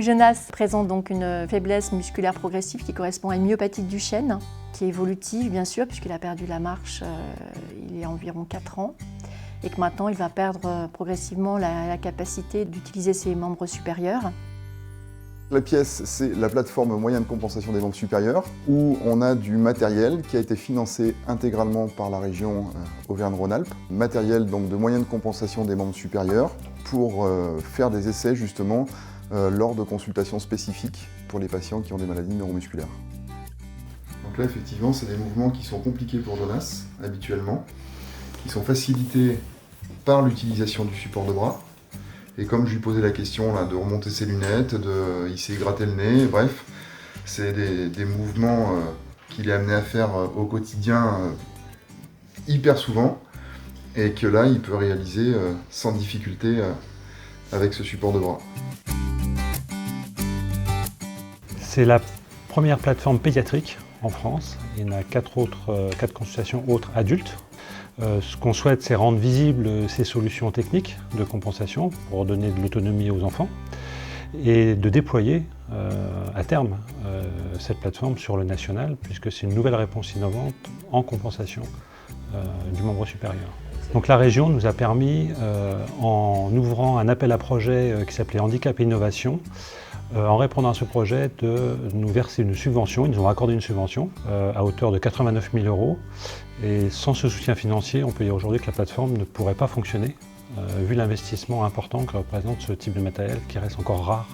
Jonas présente donc une faiblesse musculaire progressive qui correspond à une myopathie de Duchenne, qui est évolutive bien sûr, puisqu'il a perdu la marche il y a environ 4 ans, et que maintenant il va perdre progressivement la capacité d'utiliser ses membres supérieurs. La pièce, c'est la plateforme moyen de compensation des membres supérieurs, où on a du matériel qui a été financé intégralement par la région Auvergne-Rhône-Alpes. Matériel donc de moyen de compensation des membres supérieurs pour faire des essais justement lors de consultations spécifiques pour les patients qui ont des maladies neuromusculaires. Donc là, effectivement, c'est des mouvements qui sont compliqués pour Jonas, habituellement, qui sont facilités par l'utilisation du support de bras. Et comme je lui posais la question là, de remonter ses lunettes, il s'est gratté le nez, bref, c'est des mouvements qu'il est amené à faire au quotidien hyper souvent, et que là, il peut réaliser sans difficulté avec ce support de bras. C'est la première plateforme pédiatrique en France. Il y en a 4 consultations autres adultes. Ce qu'on souhaite, c'est rendre visibles ces solutions techniques de compensation pour donner de l'autonomie aux enfants et de déployer à terme cette plateforme sur le national, puisque c'est une nouvelle réponse innovante en compensation du membre supérieur. Donc la région nous a permis, en ouvrant un appel à projet qui s'appelait Handicap et Innovation, en répondant à ce projet, de nous verser une subvention. Ils nous ont accordé une subvention à hauteur de 89 000 €. Et sans ce soutien financier, on peut dire aujourd'hui que la plateforme ne pourrait pas fonctionner, vu l'investissement important que représente ce type de matériel qui reste encore rare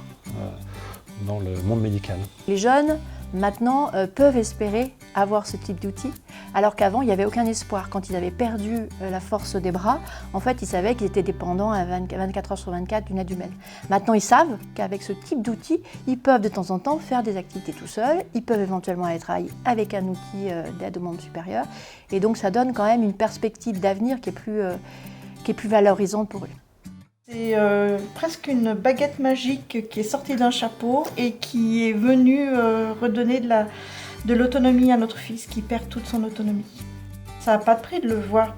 dans le monde médical. Les jeunes, maintenant, peuvent espérer avoir ce type d'outil, alors qu'avant, il n'y avait aucun espoir. Quand ils avaient perdu la force des bras, en fait, ils savaient qu'ils étaient dépendants à 24 heures sur 24 d'une aide humaine. Maintenant, ils savent qu'avec ce type d'outil, ils peuvent de temps en temps faire des activités tout seuls, ils peuvent éventuellement aller travailler avec un outil d'aide aux membres supérieurs, et donc ça donne quand même une perspective d'avenir qui est plus valorisante pour eux. C'est presque une baguette magique qui est sortie d'un chapeau et qui est venue redonner de l'autonomie à notre fils qui perd toute son autonomie. Ça n'a pas de prix de le voir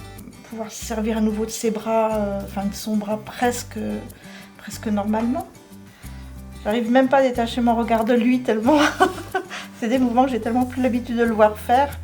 pouvoir se servir à nouveau de ses bras, de son bras presque normalement. J'arrive même pas à détacher mon regard de lui tellement. C'est des mouvements que j'ai tellement plus l'habitude de le voir faire